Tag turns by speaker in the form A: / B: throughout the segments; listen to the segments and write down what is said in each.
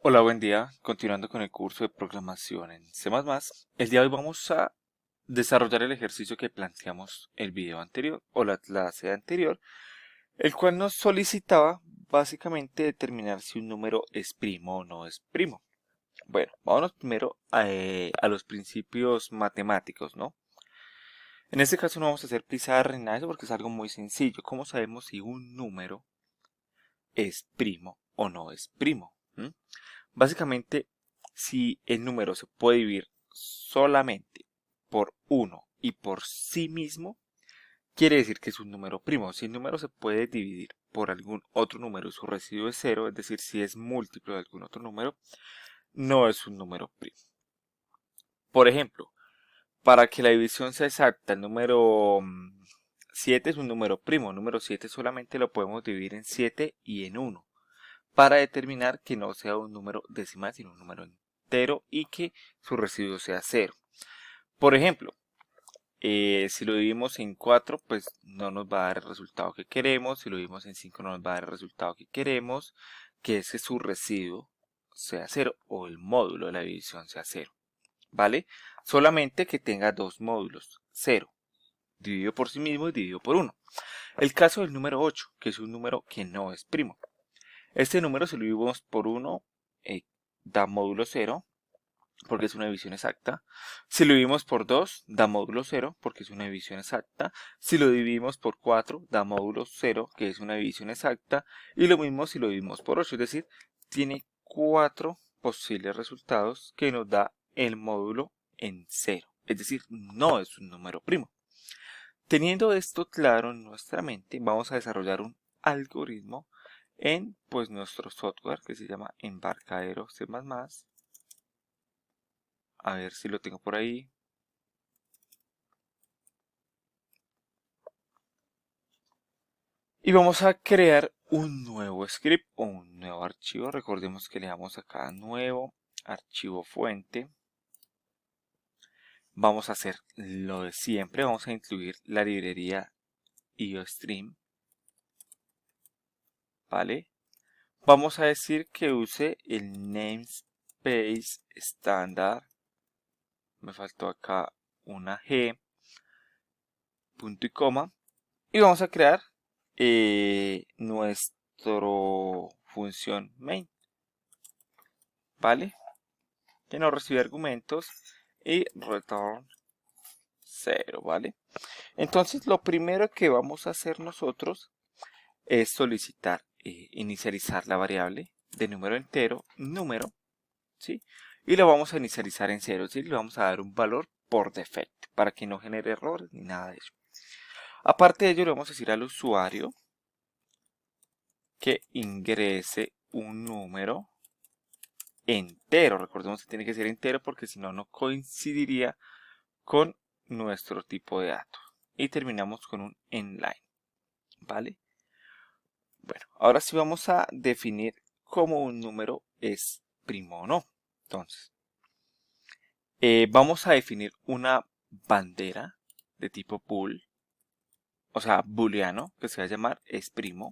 A: Hola, buen día. Continuando con el curso de programación en C++, el día de hoy vamos a desarrollar el ejercicio que planteamos el video anterior o la clase anterior, el cual nos solicitaba básicamente determinar si un número es primo o no es primo. Bueno, vámonos primero a los principios matemáticos, ¿no? En este caso no vamos a hacer pizarra ni nada de eso porque es algo muy sencillo. ¿Cómo sabemos si un número es primo o no es primo? Básicamente, si el número se puede dividir solamente por uno y por sí mismo, quiere decir que es un número primo. Si el número se puede dividir por algún otro número y su residuo es cero, es decir, si es múltiplo de algún otro número, no es un número primo. Por ejemplo, para que la división sea exacta, el número 7 es un número primo. El número 7 solamente lo podemos dividir en 7 y en 1, para determinar que no sea un número decimal, sino un número entero y que su residuo sea cero. Por ejemplo, si lo dividimos en 4, pues no nos va a dar el resultado que queremos. Si lo dividimos en 5, no nos va a dar el resultado que queremos, que es que su residuo sea cero o el módulo de la división sea cero. ¿Vale? Solamente que tenga dos módulos, 0, dividido por sí mismo y dividido por 1. El caso del número 8, que es un número que no es primo. Este número, si lo dividimos por 1, da módulo 0, porque es una división exacta. Si lo dividimos por 2, da módulo 0, porque es una división exacta. Si lo dividimos por 4, da módulo 0, que es una división exacta. Y lo mismo si lo dividimos por 8, es decir, tiene 4 posibles resultados que nos da el módulo en 0. Es decir, no es un número primo. Teniendo esto claro en nuestra mente, vamos a desarrollar un algoritmo en pues nuestro software que se llama Embarcadero C++. A ver si lo tengo por ahí. Y vamos a crear un nuevo script o un nuevo archivo. Recordemos que le damos acá nuevo archivo fuente. Vamos a hacer lo de siempre. Vamos a incluir la librería IOStream. ¿Vale? Vamos a decir que use el namespace estándar. Me faltó acá una G, punto y coma. Y vamos a crear nuestro función main. ¿Vale? Que no recibe argumentos y return 0, ¿vale? Entonces lo primero que vamos a hacer nosotros es solicitar inicializar la variable de número entero, número, ¿sí? Y lo vamos a inicializar en 0, ¿sí? Le vamos a dar un valor por defecto para que no genere errores ni nada de eso. Aparte de ello, le vamos a decir al usuario que ingrese un número entero. Recordemos que tiene que ser entero porque si no, no coincidiría con nuestro tipo de datos. Y terminamos con un inline. ¿Vale? Bueno, ahora sí vamos a definir cómo un número es primo o no. Entonces, vamos a definir una bandera de tipo bool, o sea, booleano, que se va a llamar es primo,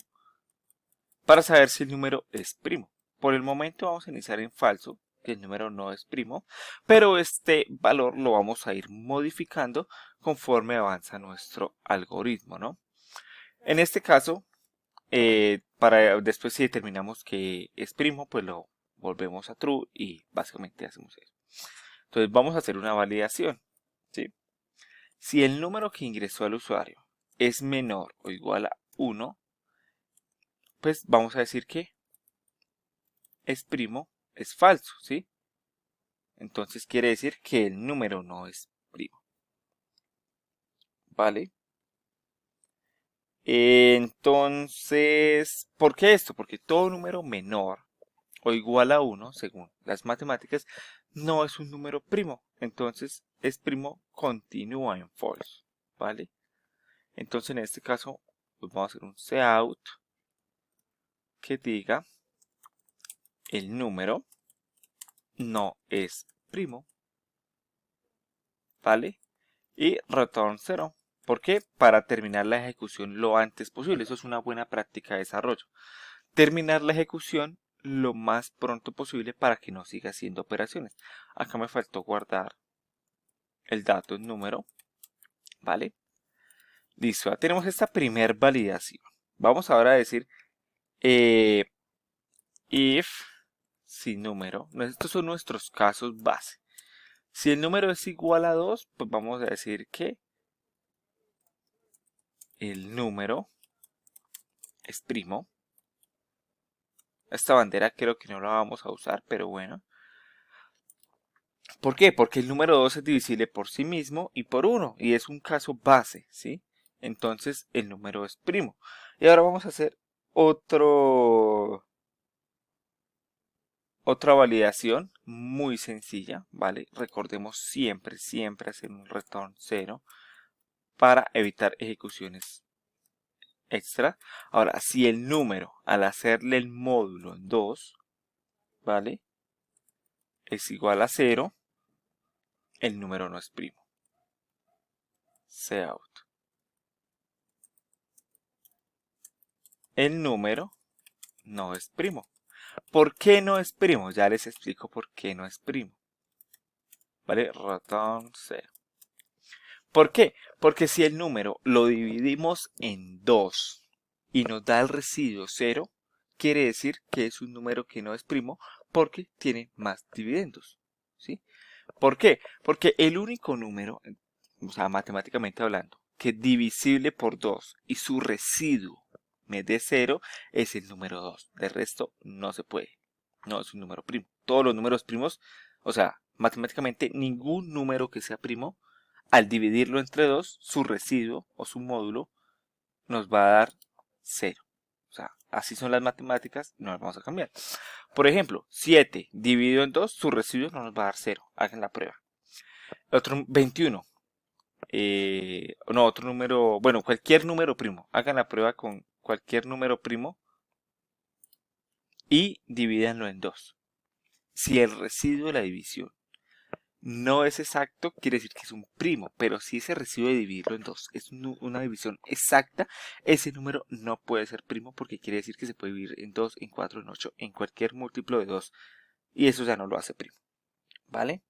A: para saber si el número es primo. Por el momento vamos a iniciar en falso, que el número no es primo, pero este valor lo vamos a ir modificando conforme avanza nuestro algoritmo, ¿no? En este caso, para después si determinamos que es primo, pues lo volvemos a true y básicamente hacemos eso. Entonces vamos a hacer una validación, ¿sí? Si el número que ingresó al usuario es menor o igual a 1, pues vamos a decir que es primo, es falso, ¿sí? Entonces quiere decir que el número no es primo, ¿vale? Entonces, ¿por qué esto? Porque todo número menor o igual a 1, según las matemáticas, no es un número primo. Entonces, es primo continúa en false, ¿vale? Entonces, en este caso, pues vamos a hacer un cout que diga el número no es primo, ¿vale? Y return 0. ¿Por qué? Para terminar la ejecución lo antes posible. Eso es una buena práctica de desarrollo. Terminar la ejecución lo más pronto posible para que no siga haciendo operaciones. Acá me faltó guardar el dato en número, ¿vale? Listo, ya tenemos esta primer validación. Vamos ahora a decir if sin número. Estos son nuestros casos base. Si el número es igual a 2, pues vamos a decir que el número es primo. Esta bandera creo que no la vamos a usar, pero bueno. ¿Por qué? Porque el número 2 es divisible por sí mismo y por 1. Y es un caso base, ¿sí? Entonces el número es primo. Y ahora vamos a hacer otra validación muy sencilla, ¿vale? Recordemos siempre hacer un return 0 para evitar ejecuciones extra. Ahora, si el número, al hacerle el módulo en 2, ¿vale? Es igual a 0, el número no es primo. Cout. El número no es primo. ¿Por qué no es primo? Ya les explico por qué no es primo. ¿Vale? Return 0. ¿Por qué? Porque si el número lo dividimos en 2 y nos da el residuo 0, quiere decir que es un número que no es primo porque tiene más dividendos. ¿Sí? ¿Por qué? Porque el único número, o sea, matemáticamente hablando, que es divisible por 2 y su residuo me dé 0 es el número 2. De resto no se puede. No es un número primo. Todos los números primos, o sea, matemáticamente ningún número que sea primo, al dividirlo entre 2, su residuo o su módulo nos va a dar 0. O sea, así son las matemáticas, no las vamos a cambiar. Por ejemplo, 7 dividido en 2, su residuo no nos va a dar 0. Hagan la prueba. Otro 21. No, otro número, bueno, cualquier número primo. Hagan la prueba con cualquier número primo y divídanlo en 2. Si el residuo de la división no es exacto, quiere decir que es un primo, pero si ese residuo de dividirlo en 2 es una división exacta, ese número no puede ser primo porque quiere decir que se puede dividir en 2, en 4, en 8, en cualquier múltiplo de 2 y eso ya no lo hace primo, ¿vale?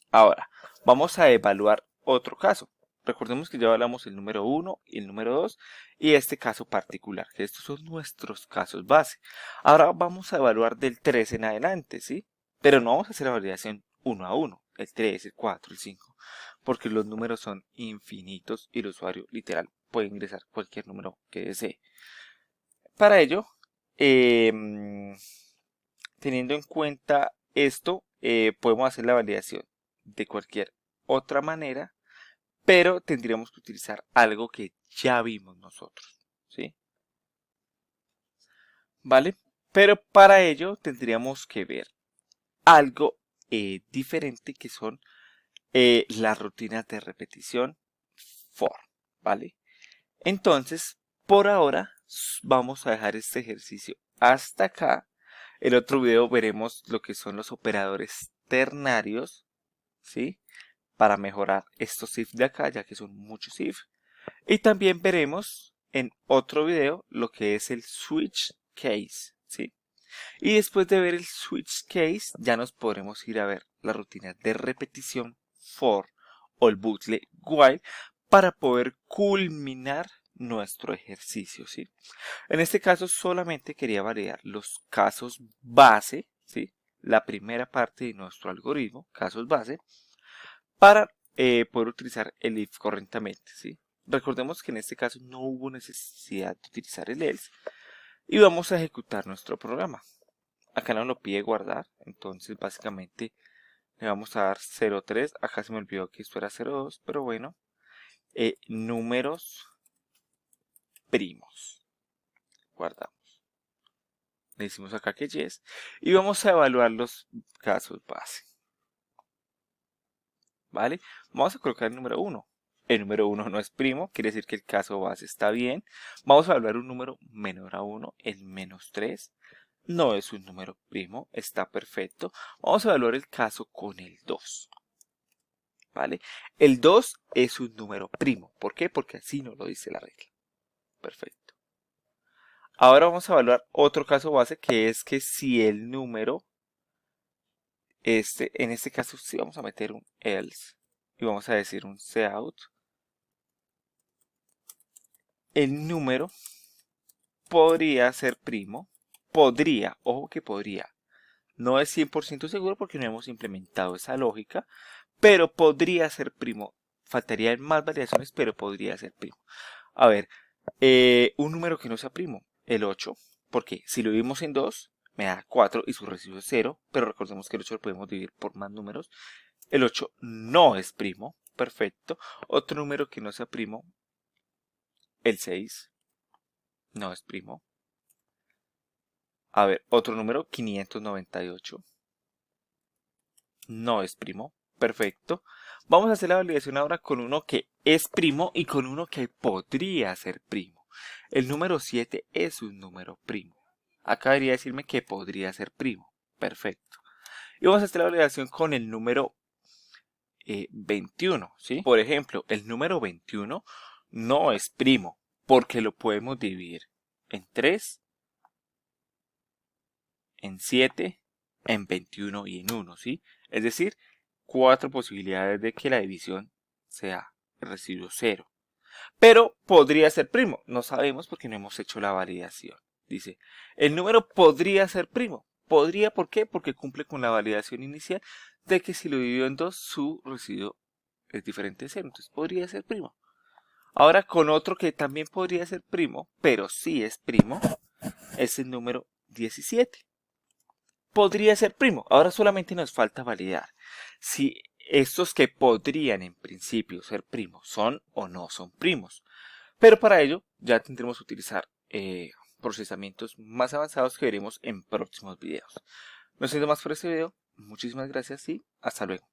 A: Ahora, vamos a evaluar otro caso. Recordemos que ya hablamos el número 1 y el número 2 y este caso particular, que estos son nuestros casos base. Ahora vamos a evaluar del 3 en adelante, ¿sí? Pero no vamos a hacer la validación 1 a 1, el 3, el 4, el 5, porque los números son infinitos y el usuario literal puede ingresar cualquier número que desee. Para ello, teniendo en cuenta esto, podemos hacer la validación de cualquier otra manera, pero tendríamos que utilizar algo que ya vimos nosotros, ¿sí? ¿Vale? Pero para ello tendríamos que ver algo diferente que son las rutinas de repetición for, ¿vale? Entonces, por ahora vamos a dejar este ejercicio hasta acá. En otro video veremos lo que son los operadores ternarios, ¿sí? Para mejorar estos if de acá, ya que son muchos if. Y también veremos en otro video lo que es el switch case, ¿sí? Y después de ver el switch case, ya nos podremos ir a ver la rutina de repetición for o el bucle while para poder culminar nuestro ejercicio, ¿sí? En este caso solamente quería validar los casos base, ¿sí? La primera parte de nuestro algoritmo, casos base, para poder utilizar el if correctamente, ¿sí? Recordemos que en este caso no hubo necesidad de utilizar el else y vamos a ejecutar nuestro programa. Acá nos lo pide guardar, entonces básicamente le vamos a dar 0.3, acá se me olvidó que esto era 0.2, pero bueno, números primos, guardamos. Le decimos acá que yes y vamos a evaluar los casos base. ¿Vale? Vamos a colocar el número 1. El número 1 no es primo, quiere decir que el caso base está bien. Vamos a evaluar un número menor a 1, el menos 3. No es un número primo, está perfecto. Vamos a evaluar el caso con el 2. ¿Vale? El 2 es un número primo. ¿Por qué? Porque así nos lo dice la regla. Perfecto. Ahora vamos a evaluar otro caso base, que es que si el número, en este caso sí vamos a meter un else y vamos a decir un cout, el número podría ser primo, podría, ojo que podría, no es 100% seguro porque no hemos implementado esa lógica, pero podría ser primo. Faltarían más variaciones, pero podría ser primo. A ver, un número que no sea primo, el 8, porque si lo dividimos en 2, me da 4 y su residuo es 0, pero recordemos que el 8 lo podemos dividir por más números. El 8 no es primo, perfecto. Otro número que no sea primo, el 6, no es primo. A ver, otro número, 598, no es primo, perfecto. Vamos a hacer la validación ahora con uno que es primo y con uno que podría ser primo. El número 7 es un número primo. Acá debería decirme que podría ser primo. Perfecto. Y vamos a hacer la validación con el número 21, ¿sí? Por ejemplo, el número 21 no es primo porque lo podemos dividir en 3, en 7, en 21 y en 1, ¿sí? Es decir, 4 posibilidades de que la división sea el residuo 0. Pero podría ser primo. No sabemos porque no hemos hecho la validación. Dice, el número podría ser primo. Podría, ¿por qué? Porque cumple con la validación inicial de que si lo divido en 2, su residuo es diferente de 0. Entonces podría ser primo. Ahora con otro que también podría ser primo, pero sí es primo, es el número 17. Podría ser primo. Ahora solamente nos falta validar si estos que podrían en principio ser primos son o no son primos. Pero para ello ya tendremos que utilizar procesamientos más avanzados que veremos en próximos videos. No siendo más por este video, muchísimas gracias y hasta luego.